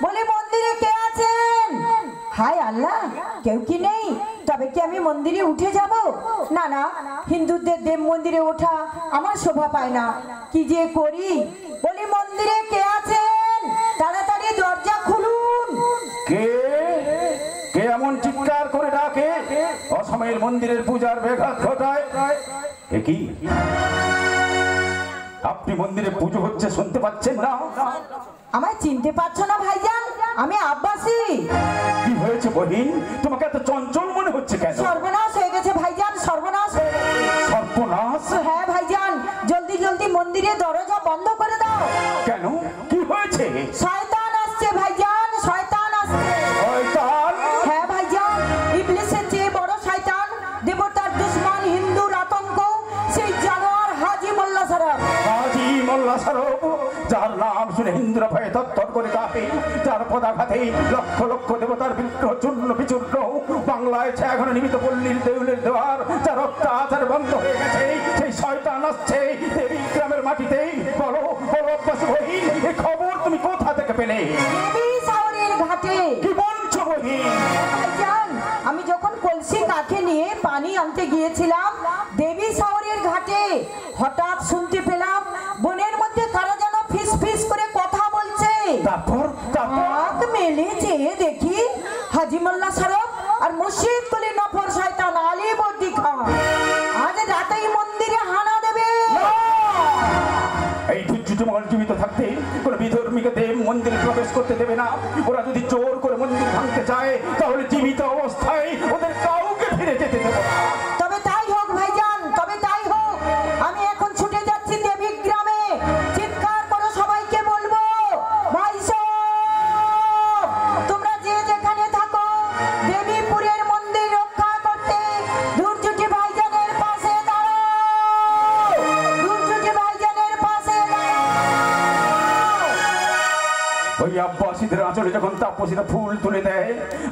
বলি মন্দিরে কে আছেন? হায় আল্লাহ, কেউ কি নেই? তবে কি আমি মন্দিরে উঠে যাব? না না, হিন্দুদের দেব মন্দিরে ওঠা আমার শোভা পায় না। কি যে করি? বলি মন্দিরে কে আছেন? তাড়াতাড়ি দরজা খুলুন। কে কে এমন চিৎকার করে ডাকে, অসময়ের মন্দিরের পূজার ব্যাঘাত ঘটায়? এ কি, আপনি মন্দিরে পুজো হচ্ছে শুনতে পাচ্ছেন না? আমায় চিনতে পারছো না ভাইজান? আমি আব্বাসী। কি হয়েছে বহিন, তোমাকে এত চঞ্চল মনে হচ্ছে কেন? সর্বনাশ হয়ে গেছে ভাইজান, সর্বনাশ হয়ে গেছে। সর্বনাশ? হ্যাঁ ভাইজান, জলদি জলদি মন্দিরে দরজা বন্ধ করে দাও। কেন, কি হয়েছে? শয়তান আসছে ভাইজান, শয়তান আসছে। শয়তান? হ্যাঁ ভাইজান, ইবলিসের চেয়ে বড় শয়তান, দেবতার দুশমন, হিন্দুর আতঙ্ক, সেই জানোয়ার হাজী মোল্লা সাহেব। হাজী মোল্লা সাহেব, যার নাম শুনে হিন্দুরা ভয়ে তত্তর করে কাঁপে, যার পদাঘাতে লক্ষ লক্ষ দেবতার বিগ্রহ চূর্ণ বিচূর্ণ, বাংলায় এখন নিমিত পল্লীর দেউলের দেওয়ার, যার অত্যাচার বন্ধ হয়ে গেছে, সেই শয়তান আসছে দেবী গ্রামের মাটিতে। বলো বলো আব্বাস বহিন, এই খবর তুমি কোথা থেকে পেলে? দেবী সাওরের ঘাটে। কি বলছো বহিন? ভাইজান, আমি যখন কলসি কাঁখে নিয়ে পানি আনতে গিয়েছিলাম দেবী সাওরের ঘাটে, হঠাৎ শুনতে পেলাম বনের মধ্যে কারা যেন ফিস ফিস করে কথা বলছে। তারপর হাত মেলে চেয়ে দেখি হাজী মোল্লা সাহেব আর মুর্শিদ কুলি নফর শয়তান আলী বর্দি খান আজ রাতেই মন্দিরে হানা দেবে। এই ধৈর্যমহল জীবিত থাকতে কোন বিধর্মীকে দেব মন্দিরে প্রবেশ করতে দেবে না। ওরা যদি জোর করে মন্দির ভাঙতে চায়, তাহলে জীবিত অবস্থায় ওদের কাউকে ফিরে যেতে দেবে না। তবে তাই হোক ভাইজান, তবে তাই হোক। আমি এখন ছুটে যাচ্ছি দেবী গ্রামে, চিৎকার করে সবাইকে বলবো, ভাই সব তোমরা যে যেখানে থাকো দেবীপুরের মন্দির রক্ষা করতে দুর্যোগী ভাইজানের পাশে দাঁড়াও, দুর্যোগী ভাইজানের পাশে দাঁড়াও। ওই আব্বাসীদের আঁচলে যখন তাপসীরা ফুল তুলে দেয়,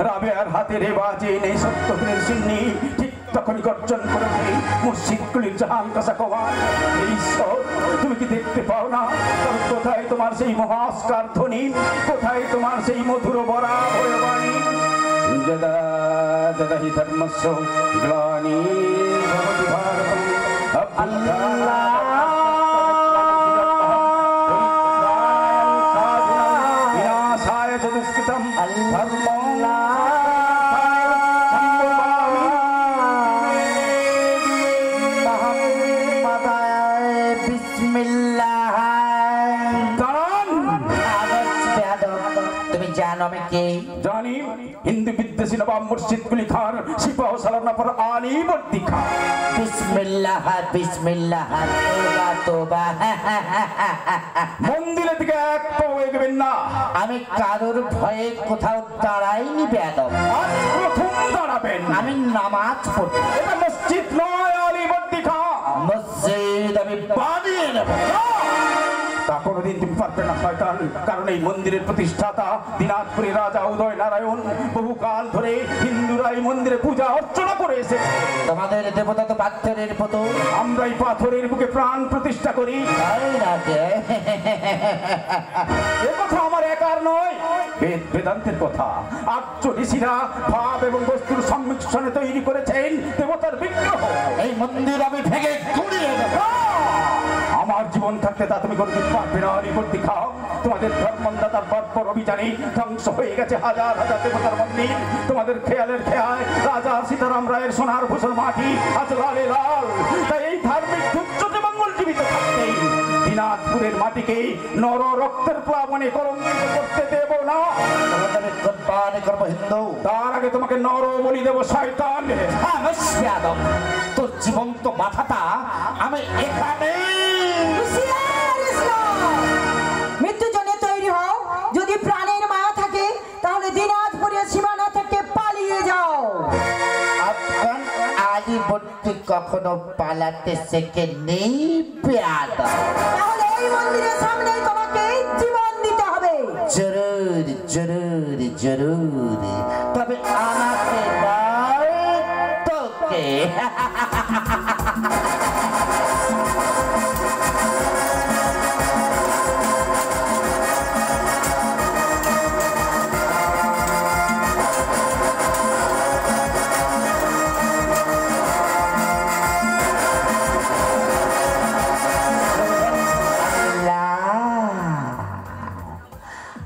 রাবেয়ার হাতে রেবাজে নেই সত্যবীরের সিন্নি, ঠিক তখনই গর্জন করে মুর্শিদগুলির জাহান কাসা কমান। এই ঈশ্বর, তুমি কি দেখতে পাও না? কোথায় তোমার সেই মহাস্কার ধ্বনি, কোথায় তোমার সেই মধুর বরা ভয়বাণী? যদা যদা হি ধর্মস্য গ্লানির্ভবতি ভারতম বিনাশায় চ দুষ্কৃতম ধর্মং জানি হিন্দু বিদ্বেষী নবাব মুর্শিদ কুলি খান সিপাহ সালার নফর আলী বর্দি খান। বিসমিল্লাহ বিসমিল্লাহ, তোবা তোবা। মন্দিরের দিকে এক পাও এগোবেন না। আমি কারোর ভয়ে কোথাও দাঁড়াইনি বেয়াদব। আজ প্রথম দাঁড়াবেন। আমি নামাজ পড়ি। এটা মসজিদ নয় আলী বর্দি খান, মসজিদ আমি বানিয়ে নেব। তা কোনোদিন তুমি পারবে না শয়তান, কারণ এই মন্দিরের প্রতিষ্ঠাতা দিনাজপুরের রাজা উদয় নারায়ণ বহুকাল ধরে হিন্দুরা এই মন্দিরে পূজা অর্চনা করে এসেছে। তোমাদের দেবতা তো পাথরের মতো, আমরা এই পাথরের বুকে প্রাণ প্রতিষ্ঠা করি। তাই না? এ কথা আমার একার নয়, বেদ বেদান্তের কথা। আর্য ঋষিরা ভাব এবং বস্তুর সংমিশ্রণে তৈরি করেছেন দেবতার বিগ্রহ। এই মন্দির আমি ভেঙে গুঁড়িয়ে দেব। আমার জীবন থাকতে তা তুমি কোনদিন পারবে না আলী বর্দি খান। তোমাদের ধর্মদাতার বর্বর অভিযানে ধ্বংস হয়ে গেছে হাজার হাজার দেবতার মন্দির। তোমাদের খেয়ালের খেয়ায় রাজা সীতারাম রায়ের সোনার ভূষণ মাটি আজ লালে লাল। তাই এই ধার্মিক দুর্যোগে মঙ্গল জীবিত থাকতে দিনাজপুরের মাটিকে নর রক্তের প্লাবনে কলঙ্কিত করতে দেব না। করবো হিন্দু, তার আগে তোমাকে নর বলি দেব শয়তান। তোর জীবন্ত মাথাটা আমি এখানে। মৃত্যু জন্য তৈরি হও, যদি প্রাণের মায়া থাকে তাহলে দিনাজপুরের সীমানা থেকে পালিয়ে যাও। আফগান আলী বর্দি কখনো পালাতে শেখে নেই বেয়াদব। তাহলে এই মন্দিরের সামনেই তোমাকে জীবন দিতে হবে। জরুর জরুর জরুর, তবে আমাকে নয় তোকে।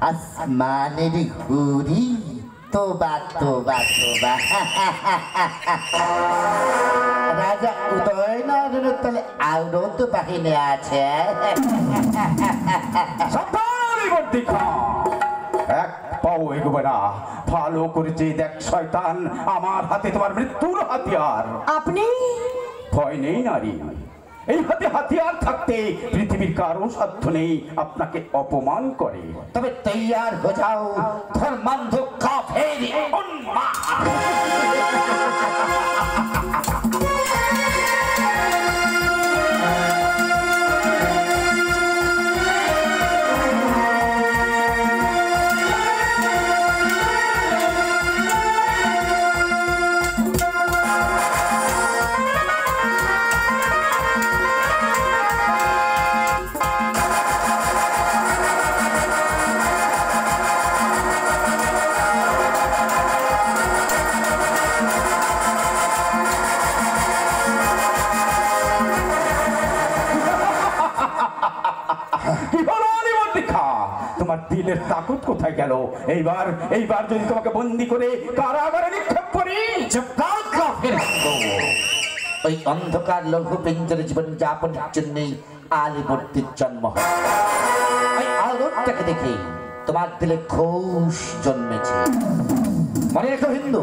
আসমানের ঘুরি তোবা তোবা তোবা রাজা উদয়নারায়ণ তাহলে আরো তো বাহিনী আছে। সাবধান বর্দিখা, এক পাও এগোবে না। ভালো করেছে দেখ শয়তান, আমার হাতে তোমার মৃত্যুর হাতিয়ার। আপনি ভয় নেই নারী, এই হাতে হাতিয়ার থাকতে পৃথিবীর কারো সাধ্য নেই আপনাকে অপমান করে। তবে তৈয়ার হয়ে যাও ধর্মান্ধ কাফের উন্মাদ। তোমার দিলের তাকত কোথায় গেল? এইবার এইবার যদি তোমাকে বন্দি করে কারাগারে নিক্ষেপ করি। ওই অন্ধকার লঘু পিঞ্জরে জীবন যাপনের জন্যই আলীবর্তীর জন্ম হয়। ওই আলোকটাকে দেখে তোমার দিলে ঘোষ জন্মেছে। মনে রেখো হিন্দু,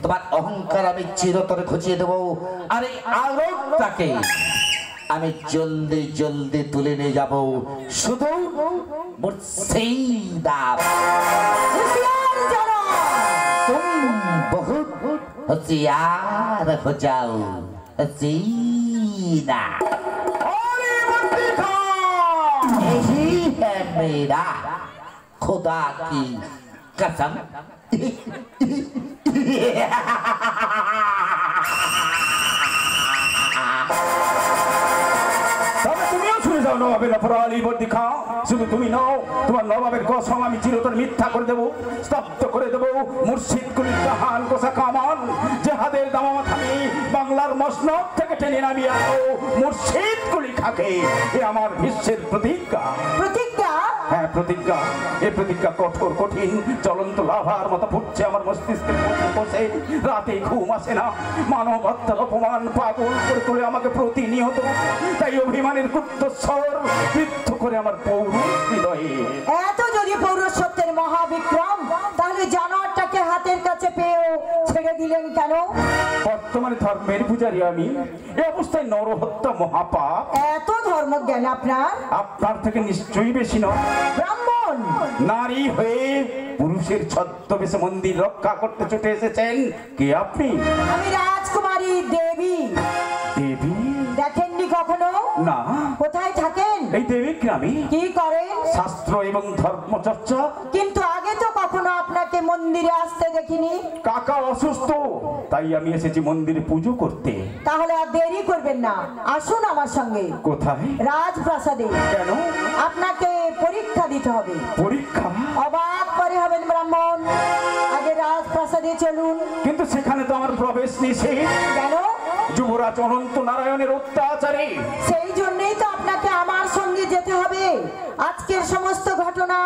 তোমার অহংকার আমি চিরতরে খুঁজিয়ে দেবো, আর এই আলোকটাকে আমি জলদি জলদি তুলে নিয়ে যাব শুধু মুর্শিদা। तुम बहुत होशियार हो जाओ हसीना। यही है मेरा खुदा की कसम। তুমিও শুনে যাও নবাবের অপরাধী বর্দিখা। শুধু তুমি নাও, তোমার নবাবের কসম আমি চিরতর মিথ্যা করে দেবো, স্তব্ধ করে দেবো মুর্শিদ কুলির জাহান কোষা কামান। জেহাদের দামামা থামি বাংলার মসনদ থেকে টেনে নামিয়ে আনো মুর্শিদ কুলি খাকে। এ আমার বিশ্বের প্রতিজ্ঞা। প্রতিজ্ঞা? হ্যাঁ প্রতিজ্ঞা। এ প্রতিজ্ঞা কঠোর কঠিন জ্বলন্ত লাভার মতো ফুটছে আমার মস্তিষ্কের বসে। রাতে ঘুম আসে না, মানবতার অপমান পাগল করে তোলে আমাকে প্রতিনিয়ত। তাই অভিমানের কুত্তস্বর বৃদ্ধ করে আমার পৌরুষ হৃদয়ে। এত যদি পৌরসত্বের মহাবিক্রম, তাহলে জানোয়ারটাকে হাতের কাছে পেয়েও ছেড়ে দিলেন কেন? বর্তমানে ধর্মের পূজারী আমি, এই অবস্থায় নরহত্যা মহাপাপ। এত ধর্মজ্ঞান আপনার? আপনার থেকে নিশ্চয়ই বেশি নয়। ব্রাহ্মণ নারী হয়ে পুরুষের ছদ্মবেশে মন্দির রক্ষা করতে ছুটে এসেছেন কে আপনি? আমি রাজকুমারী দেবী। দেবী? দেখেননি কখনো? না। কোথায় থাকেন? এই দেবী গ্রামে। কি করেন? শাস্ত্র এবং ধর্ম চর্চা। কিন্তু আগে তো কখনো আপনাকে মন্দিরে আসতে দেখিনি। কাকা অসুস্থ, তাই আমি এসেছি মন্দিরে পুজো করতে। তাহলে আর দেরি করবেন না, আসুন আমার সঙ্গে। কোথায়? রাজপ্রাসাদে। কেন? আপনাকে পরীক্ষা দিতে হবে। পরীক্ষা? অবাক করে হবেন ব্রাহ্মণ। আগে রাজপ্রাসাদে চলুন। কিন্তু সেখানে তো আমার প্রবেশ নিষেধ। কেন? যুবরাজ অনন্ত নারায়ণের অত্যাচারে। সেই জন্যই তো আপনাকে আমার সঙ্গে যেতে হবে। আজকের সমস্ত ঘটনা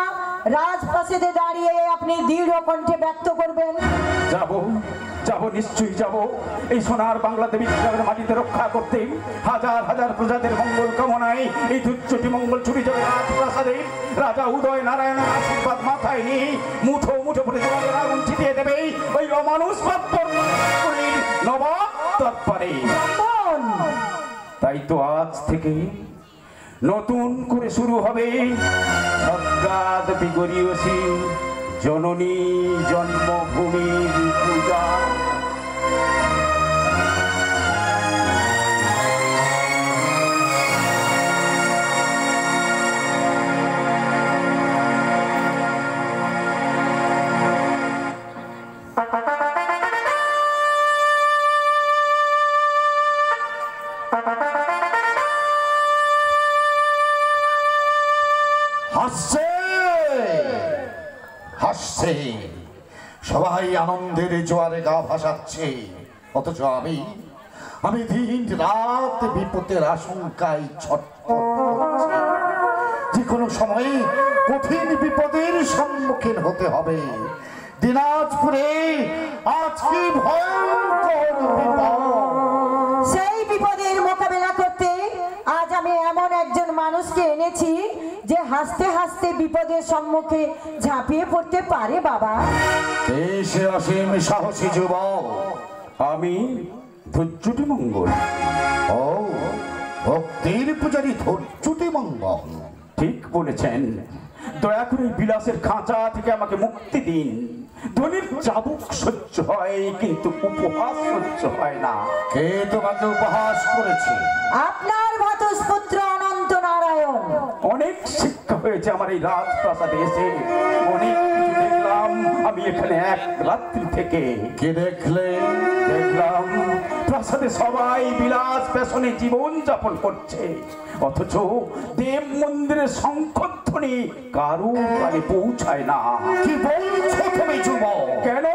রাজপ্রাসাদে দাঁড়িয়ে আপনি দৃঢ় কণ্ঠে ব্যক্ত করবেন। যাব যাব নিশ্চয়ই যাব। এই সোনার বাংলা দেবী গ্রামের মাটিতে রক্ষা করতে হাজার হাজার প্রজাদের মঙ্গল কামনায় এই দুচ্চটি মঙ্গল ছুটি যাবে রাজপ্রাসাদে। রাজা উদয় নারায়ণের আশীর্বাদ মাথায় নিয়ে মুঠো মুঠো করে তোমাদের আগুন ছিটিয়ে দেবে ওই অমানুষ নবাব তৎপরে। তাই তো আজ থেকে নতুন করে শুরু হবে সজ্ঞাত বিগরীয়সী জননী জন্মভূমির পূজা। হাসছে হাসছে, সবাই আনন্দের জোয়ারে গা ভাসাচ্ছে, অথচ আমি দিন রাত বিপদের আশঙ্কায় ছটফট করছি। যে কোনো সময়ে কঠিন বিপদের সম্মুখীন হতে হবে। দিনাজপুরে আজ কি ভয়ঙ্কর বিপদ! সেই বিপদের মোকাবেলা করতে আজ আমি এমন একজন মানুষকে এনেছি যে হাসতে হাসতে বিপদের সম্মুখে ঝাঁপিয়ে পড়তে পারে। বাবা, দেশে অসীম সাহসী যুবক। আমি ধৈর্যটি মঙ্গল। ও, ভক্তির পূজারী ধৈর্যটি মঙ্গল। ঠিক বলেছেন। দয়া করে এই বিলাসের খাঁচা থেকে আমাকে মুক্তি দিন। ধনির চাবুক সহ্য হয়, কিন্তু উপহাস সহ্য হয় না। কে তোমাকে উপহাস করেছে? আপনার ভ্রাতুষ্পুত্র অনন্ত নারায়ণ। অনেক শিক্ষা হয়েছে আমার এই রাজপ্রাসাদে এসে। অনেক কিছু দেখলাম আমি এখানে এক রাত্রি থেকে। কে দেখলে? দেখলাম প্রাসাদে সবাই বিলাস পেছনে জীবন যাপন করছে, অথচ দেব মন্দিরের শঙ্খধ্বনি কারো কানে পৌঁছায় না। কি বলছো তুমি যুবক? কেন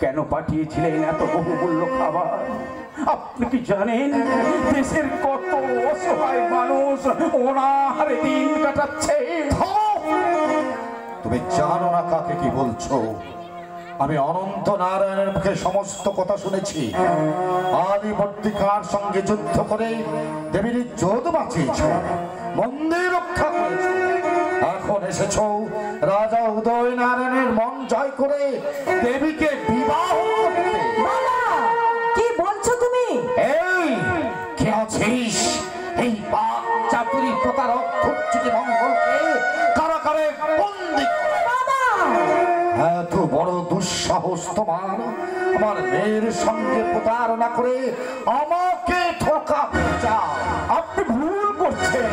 কেন পাঠিয়েছিলেন এত বহুমূল্য খাবার? আপনি কি জানেন দেশের কত অসহায় মানুষ অনাহারে দিন কাটাচ্ছে? তুমি জানো না কাকে কি বলছো? আমি অনন্ত নারায়ণের মুখে সমস্ত কথা শুনেছি। আলিবর্তিকার সঙ্গে যুদ্ধ করে দেবীর ইজ্জত বাঁচিয়েছ, মন্দির রক্ষা করেছ। এখন এসেছ রাজা উদয় নারায়ণের মন জয় করে দেবীকে বিবাহ করতে। বাবা, কি বলছো তুমি? এই কে আছিস? এই পাপ চাতুরী প্রতারক ধৈর্যটি মঙ্গলকে কারাগারে বন্দী। বাবা, এত বড় দুঃসাহস তোমার? আমার মেয়ের সঙ্গে প্রতারণা করে আমাকে ঠকাতে চাও? আপনি ভুল করছেন।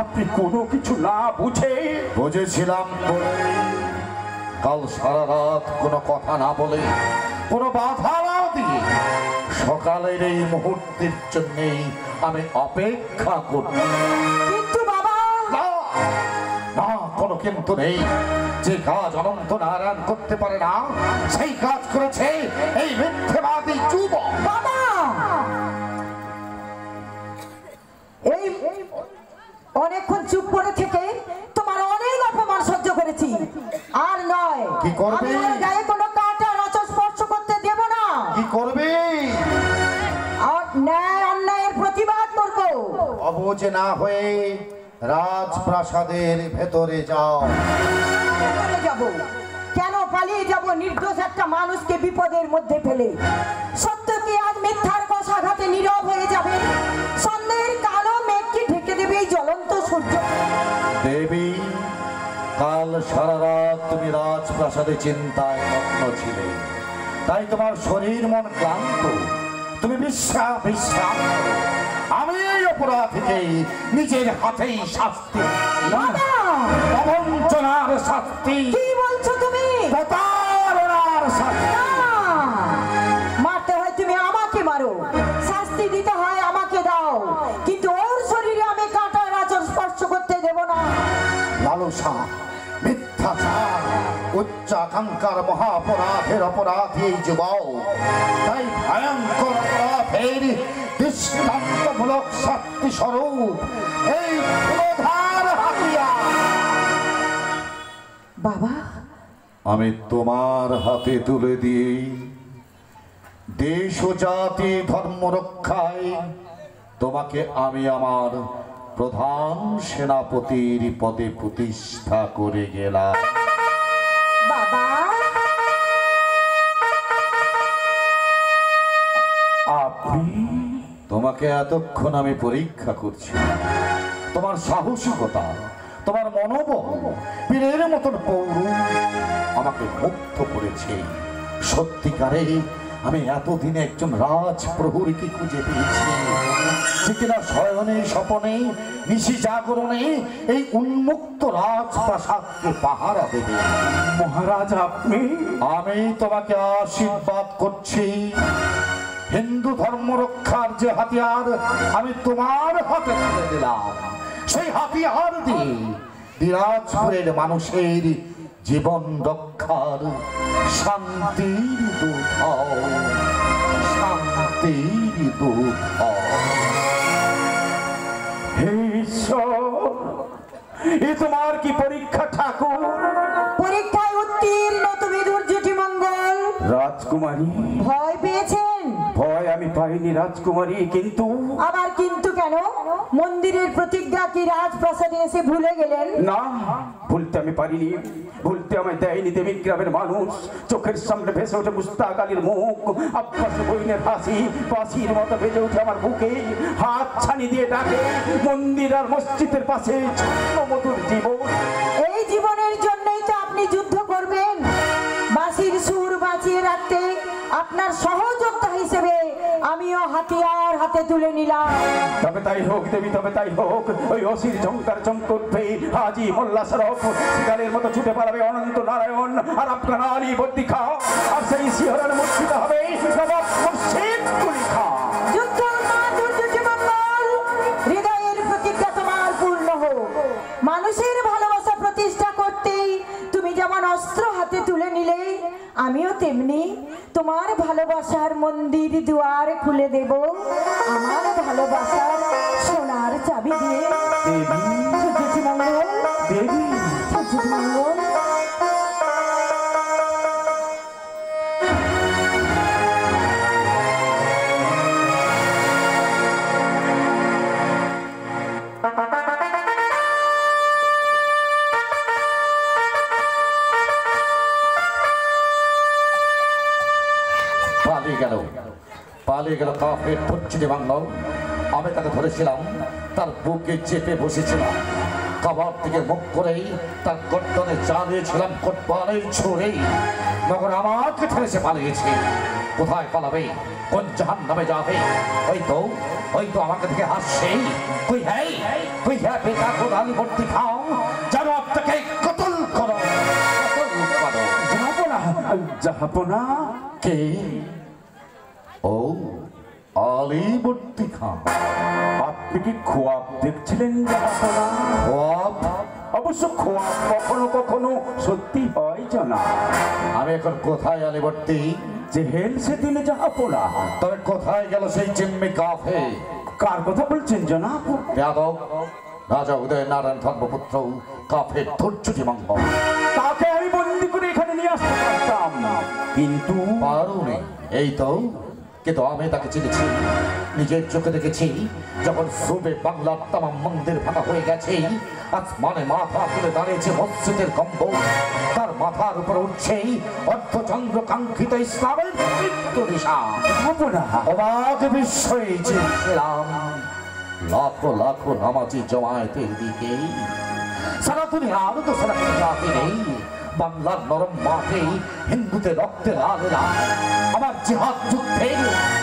আপনি কোনো কিছু না বুঝে। বুঝেছিলাম বলে কাল সারা রাত কোনো কথা না বলে, কোনো বাধা না দিয়ে সকালের এই মুহূর্তের জন্যেই আমি অপেক্ষা করছি। কিন্তু বাবা, না, না, কোনো কিন্তু নেই। যে কাজ অনন্ত নারায়ণ করতে পারে না, সেই কাজ করেছে এই মিথ্যেবাদী যুবক। বাবা, এই অনেকক্ষণ চুপ করে থেকে তোমার অনেক অপমান সহ্য করেছি। আর নয়, কি করবে? আমি ওর গায়ে কোনো কাঁটা রাঁচো স্পর্শ করতে দেব না। কি করবে? আর ন্যায় অন্যায়ের প্রতিবাদ করব। অবুঝ না হয়ে রাজপ্রাসাদের ভেতরে যাও। ভেতরে যাব? কেন পালিয়ে যাব নির্দোষ একটা মানুষকে বিপদের মধ্যে ফেলে? সত্য কি আজ মিথ্যার কষাঘাতে নীরব হয়ে যাবে? সন্ধ্যের কালো মেঘকে ঢেকে দেবে এই জ্বলন্ত সূর্য। দেবী, কাল সারা রাত তুমি রাজপ্রাসাদে চিন্তায় মগ্ন ছিলে, তাই তোমার শরীর মন ক্লান্ত। তুমি বিশ্রাম করো। আমি এই অপরাধীকে নিজের হাতেই শাস্তি, বাবা, অবঞ্চনার শাস্তি, কি বলছো তুমি? প্রতারণার শাস্তি। না, মারতে হয় তুমি আমাকে মারো, শাস্তি দিতে হয় আমাকে দাও, কিন্তু ওর শরীরে আমি কাঁটার আঁচড় স্পর্শ করতে দেব না। লালসা, মিথ্যাচার, উচ্চাকাঙ্ক্ষার মহাপরাধের অপরাধী এই যুবক। তাই ভয়ঙ্কর অপরাধের দৃষ্টান্তমূলক শাস্তি স্বরূপ এই ক্রোধার হাতিয়ার বাবা, আমি তোমার হাতে তুলে দিই। দেশ ও জাতি ধর্ম রক্ষায় তোমাকে আমি আমার প্রধান সেনাপতির পদে প্রতিষ্ঠা করে গেলাম। বাবা, আপনি তোমাকে এতক্ষণ আমি পরীক্ষা করছি। তোমার সাহসিকতা, তোমার মনোবল, বীরের মতন পৌরুষ আমাকে মুগ্ধ করেছে। সত্যিকারে আমি এতদিনে একজন রাজ প্রহরীকে খুঁজে পেয়েছি, যে কিনা শয়নে স্বপনে নিশি জাগরণে এই উন্মুক্ত রাজপ্রাসাদকে পাহারা দেবে। মহারাজ, আপনি আমি তোমাকে আশীর্বাদ করছি। হিন্দু ধর্ম রক্ষার যে হাতিয়ার আমি তোমার হাতে তুলে দিলাম, সেই হাতিয়ার দিয়ে দিনাজপুরের মানুষের জীবন রক্ষার শান্তির দূত হও, শান্তির দূত হও। হে ঈশ্বর, এ তোমার কি পরীক্ষা ঠাকুর? পরীক্ষায় উত্তীর্ণ তুমি দুর্যটি মঙ্গল। রাজকুমারী, ভয় পেয়েছেন? ভয় আমি পাইনি রাজকুমারী, কিন্তু আবার কিন্তু কেন? মন্দিরের প্রতিজ্ঞা কি রাজপ্রাসাদে এসে ভুলে গেলেন? না, ভুলতে আমি পারিনি, ভুলতে আমায় দেয়নি দেবী গ্রামের মানুষ। চোখের সামনে ভেসে ওঠে মুস্তাক আলীর মুখ, আব্বাস বইনের হাসি, বাঁশির মতো বেজে ওঠে আমার বুকে। হাত ছানি দিয়ে ডাকে মন্দির আর মসজিদের পাশে ছোট্ট মধুর জীবন। এই জীবনের জন্যই তো আপনি যুদ্ধ করবেন। বাঁশির সুর বাঁচিয়ে রাখতে আপনার সহযোদ্ধা হিসেবে আমিও হাতিয়ার হাতে তুলে নিলাম। তবে তাই হোক দেবী, তবে তাই হোক। ওই অসির ঝঙ্কার চমক উঠবে, হাজি মোল্লা সরফ শিকারের মতো ছুটে পালাবে অনন্ত নারায়ণ আর আপনার আলী বদ্দি খা, আর সেই শিহরণ মুর্শিদ হবে নবাব মুর্শিদ কুলি খা। যুদ্ধ না দুর্যটি মঙ্গল, হৃদয়ের প্রতিজ্ঞা তোমার পূর্ণ হোক। মানুষের ভালোবাসা প্রতিষ্ঠা করতেই তুমি যেমন অস্ত্র হাতে তুলে নিলে, আমিও তেমনি তোমার ভালোবাসার মন্দির দুয়ার খুলে দেব আমার ভালোবাসার সোনার চাবি দিয়ে। দেবী, দুর্যটি মঙ্গল, দেবী, দুর্যটি মঙ্গল। পালিয়ে গেল কাফের ধর্ষিনী বাংলা। আমি তাকে ধরেছিলাম, তার বুকে চেপে বসেছিলাম, কাবার থেকে মুখ করেই তার গর্দনে চালিয়েছিলাম কোটবালের ছুঁড়েই। মগর আমাকে ঠেলেছে পালিয়েছে। কোথায় পালাবে, কোন জাহান্নামে যাবে? ওই তো আমাকে থেকে হাসছে। তুই হ্যাঁ বেটা কোদালি ভর্তি খাও, যেন আপনাকে কতল করো, কতল করো। জাহাপনা, জাহাপনা কে? ও আলী বর্তি খান। আপনি কি খোয়াব দেখছিলেন জাহাপনা? খোয়াব? অবশ্য খোয়াব কখনো কখনো সত্যি হয় জানা। আমি এখন কোথায় আলীবর্তী? জেহেল সেদিনে জাহাপনা। তবে কোথায় গেল সেই জিম্মি কাফে? কার কথা বলছেন জনাব? যাদব, রাজা উদয় নারায়ণ ধর্মপুত্র কাফের ধর্ষিনী মঙ্গল। তাকে আমি বন্দি করে এখানে নিয়ে আসতে পারতাম, কিন্তু পারুনি। এই তো, কিন্তু আমি তাকে চিনেছি, নিজের চোখে দেখেছি। যখন সুবে বাংলার তামাম মন্দির ভাঙা হয়ে গেছে, আসমানে মাথা তুলে দাঁড়িয়েছে মসজিদের গম্বুজ, তার মাথার উপর উঠছে অর্ধচন্দ্র কাঙ্ক্ষিত ইসলামের মৃত্যু দিশা। অবাক বিস্ময়ে চেয়েছিলাম লাখো লাখো নামাজি জমায়েতের দিকে। সারা দুনিয়ার তো সারা রাতে নেই, বাংলার নরম মাঠে হিন্দুদের রক্তে লাল লাল আমার জিহাদ যুদ্ধের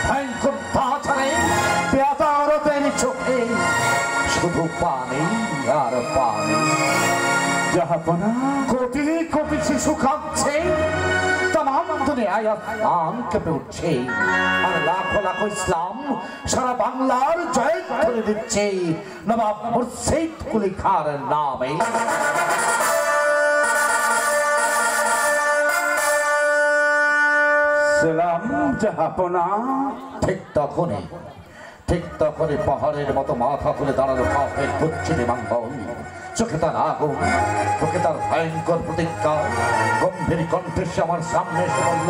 ভয়ঙ্কর তাছাড়ে বেতারতের চোখে শুধু পানি আর পানি। জাহাপনা, কোটি কোটি শিশু কাঁদছে, তামাম দুনিয়ায় আসমান কেঁপে উঠছে, আর লাখো লাখো ইসলাম সারা বাংলার জয় করে দিচ্ছে নবাব মুর্শিদ কুলি খার নামে। সালাম জাহাপনা। ঠিক তখনই পাহাড়ের মতো মাথা তুলে দাঁড়ালো কাফের ধর্ষিনী মঙ্গল। চোখে তার আগুন, চোখে তার ভয়ঙ্কর প্রতিজ্ঞা। গম্ভীর কণ্ঠে সে আমার সামনে এসে বলল,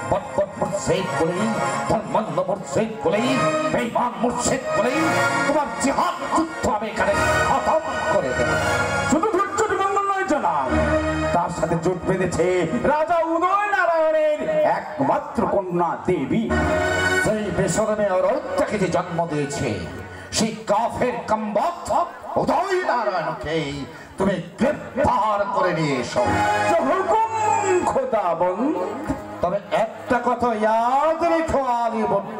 বটবট মুর্শিদ বলেই, ধর্মান্ধ মুর্শিদ বলেই, বেঈমান মুর্শিদ বলেই তোমার জিহাদ যুদ্ধ আমি এখানে খতম করে দেব। শুধু ধর্ষিনী মঙ্গল নয় জনাব, তার সাথে জোট বেঁধেছে রাজা উদয় নারায়ণের একমাত্র কন্যা দেবী। সেই বেসরমে অরত্যাকে যে জন্ম দিয়েছে, সেই কাফের কম্বক উদয় নারায়ণকে তুমি গ্রেফতার করে নিয়ে এসো। হুকুম খোদাবন্দ। তবে একটা কথা ইয়াদ রেখো আলীবর্তী,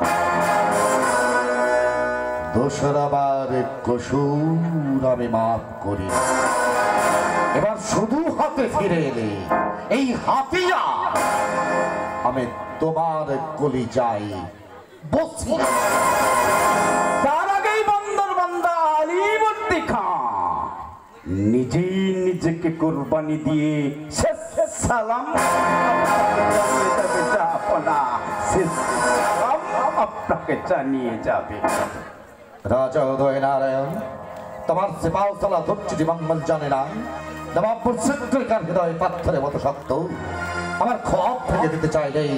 দোসরাবার কসুর আমি মাফ করি। এবার শুধু হাতে ফিরে এলে এই হাতিয়া আমি তোমার কলিজায় বসি। তার আগেই বন্দর বান্দা আলীবর্তী খাঁ নিজেই নিজেকে কোরবানি দিয়ে শেষ সালাম জাহাপনা, শেষ সালাম আপনাকে জানিয়ে যাবে। রাজা উদয় নারায়ণ তোমার সিপাহ চলা ধরছি মঙ্গল জানে না নবাবপুর সিদ্ধিকার হৃদয় পাথরের মতো শক্ত আমার খোয়াব থেকে দিতে চাইলেই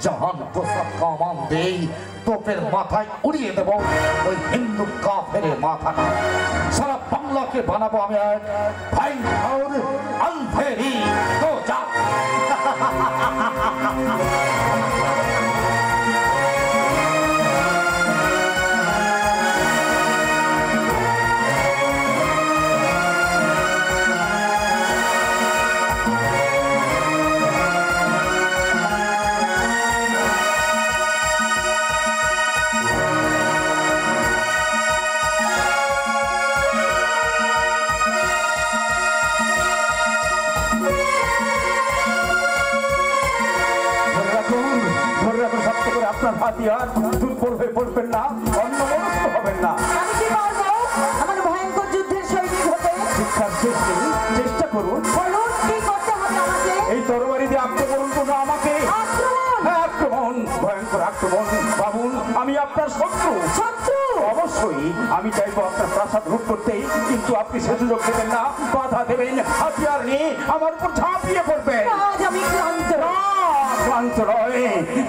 জাহান প্রসাদ কামান দেই তোপের মাথায় উড়িয়ে দেব ওই হিন্দু কাফের মাথাটা সারা বাংলাকে বানাবো আমি এক ভাই আলফেরি তো যা আপনার হাতিয়ার দুর্বল হয়ে পড়বেন না, অন্যমনস্ক হবেন না। আমি কি পারবো আমার ভয়ঙ্কর যুদ্ধের সৈনিক হতে? শিক্ষার শেষে চেষ্টা করুন। বলুন কি করতে হবে আমাকে? এই তরবারি দিয়ে আক্রমণ করুন আমাকে। আক্রমণ? হ্যাঁ, আক্রমণ, ভয়ঙ্কর আক্রমণ। ভাবুন আমি আপনার শত্রু। শত্রু? অবশ্যই আমি চাইবো আপনার প্রাসাদ লুট করতে, কিন্তু আপনি সে সুযোগ দেবেন না, বাধা দেবেন, হাতিয়ার নিয়ে আমার উপর ঝাঁপিয়ে পড়বেন। আজ আমি ক্লান্ত। ক্লান্ত নয়,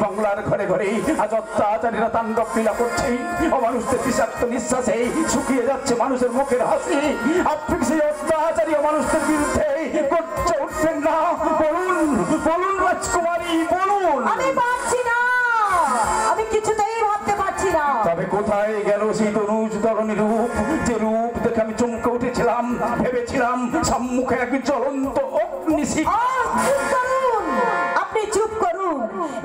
বাংলার ঘরে ঘরে আজ অত্যাচারীরা তাণ্ডব লীলা করছে। অমানুষদের বিষাক্ত নিঃশ্বাসে শুকিয়ে যাচ্ছে মানুষের মুখের হাসি। আপনি সেই অত্যাচারী মানুষদের বিরুদ্ধে গর্জে উঠবেন না? বলুন বলুন রাজকুমারী, বলুন। আমি পারছি না, আমি কিছুতেই ভাবতে পারছি না। তবে কোথায় গেল সেই তনুজ তরণী রূপ, যে রূপ দেখে আমি চমকে উঠেছিলাম, ভেবেছিলাম সম্মুখে এক জ্বলন্ত অগ্নিশিখা। চুপ করুন, আপনি চুপ করুন,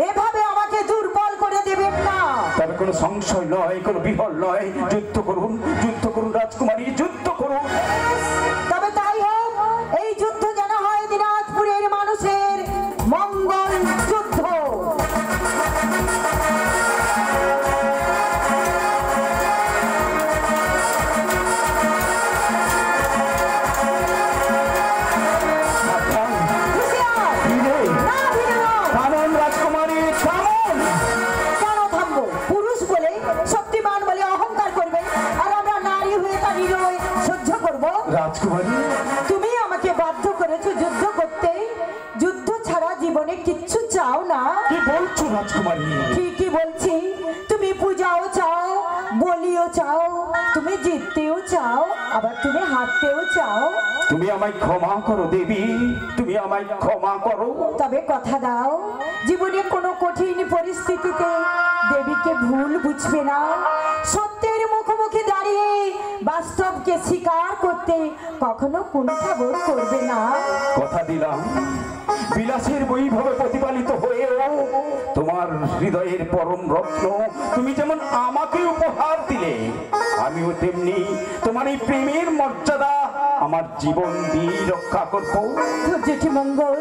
এভাবে আমাকে দুর্বল করে দেবেন না। তবে কোনো সংশয় নয়, কোনো বিহল নয়, যুদ্ধ করুন, যুদ্ধ করুন রাজকুমারী, যুদ্ধ করুন। তবে তাই হোক, এই যুদ্ধ যেন হয় দিনাজপুরের মানুষের মঙ্গল যুদ্ধ। রাজকুমারী, তুমি আমাকে বাধ্য করেছো যুদ্ধ করতে। যুদ্ধ ছাড়া জীবনে কিচ্ছু চাও না? কি বলছো রাজকুমারী? ঠিকই বলছি, তুমি পূজাও চাও, বলিও চাও, তুমি জিততেও চাও, আবার তুমি হারতেও চাও। তুমি আমায় ক্ষমা করো দেবী, তুমি আমায় ক্ষমা করো। তবে কথা দাও, জীবনে কোনো কঠিন পরিস্থিতিতে দেবীকে ভুল বুঝবে না। সত্যের মুখোমুখি দাঁড়িয়ে বাস্তবকে স্বীকার করতে কখনো কুণ্ঠাবোধ করবে না। কথা দিলাম, বিলাসের বৈভবে প্রতিপালিত হয়েও তোমার হৃদয়ের পরম রত্ন তুমি যেমন আমাকে উপহার দিলে, আমিও তেমনি তোমার এই প্রেমের মর্যাদা আমার জীবন দিয়ে রক্ষা করবো। ধৈর্যটি মঙ্গল,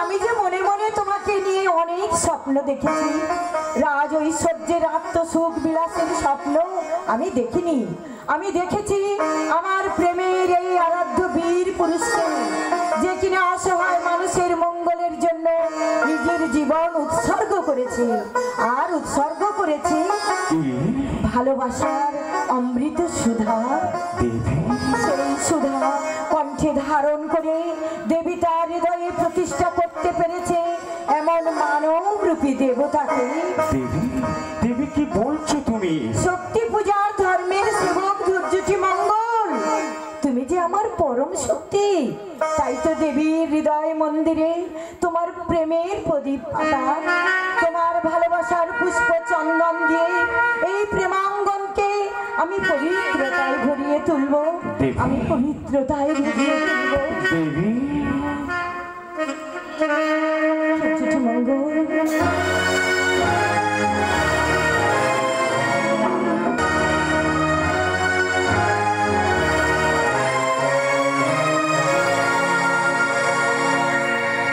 আমি যে মনে মনে তোমাকে নিয়ে অনেক স্বপ্ন দেখেছি। রাজ ঐশ্বর্যের আত্মসুখ বিলাসের স্বপ্ন আমি দেখিনি। আমি দেখেছি আমার প্রেমের এই আরাধ্য বীর পুরুষকে, যে কিনা অসহায় মানুষের মঙ্গলের জন্য নিজের জীবন উৎসর্গ করেছে। আর উৎসর্গ করেছে ভালোবাসার অমৃত সুধা। সেই সুধা কণ্ঠে ধারণ করে দেবী তার হৃদয়ে প্রতিষ্ঠা করতে পেরেছে এমন মানব রূপী দেবতাকে। দেবী, দেবী কি বলছো তুমি? শক্তি পূজার ধর্মের সেবক ধৈর্যটি মঙ্গল, তুমি যে আমার পরম শক্তি। তাই তো দেবীর হৃদয় মন্দিরে তোমার প্রেমের প্রদীপ পাতা, তোমার ভালোবাসার পুষ্প চন্দন দিয়ে এই প্রেমাঙ্গনকে আমি পবিত্রতায় ভরিয়ে তুলব। আমি পবিত্রতায় ভরিয়ে তুলব। দেবী মঙ্গল।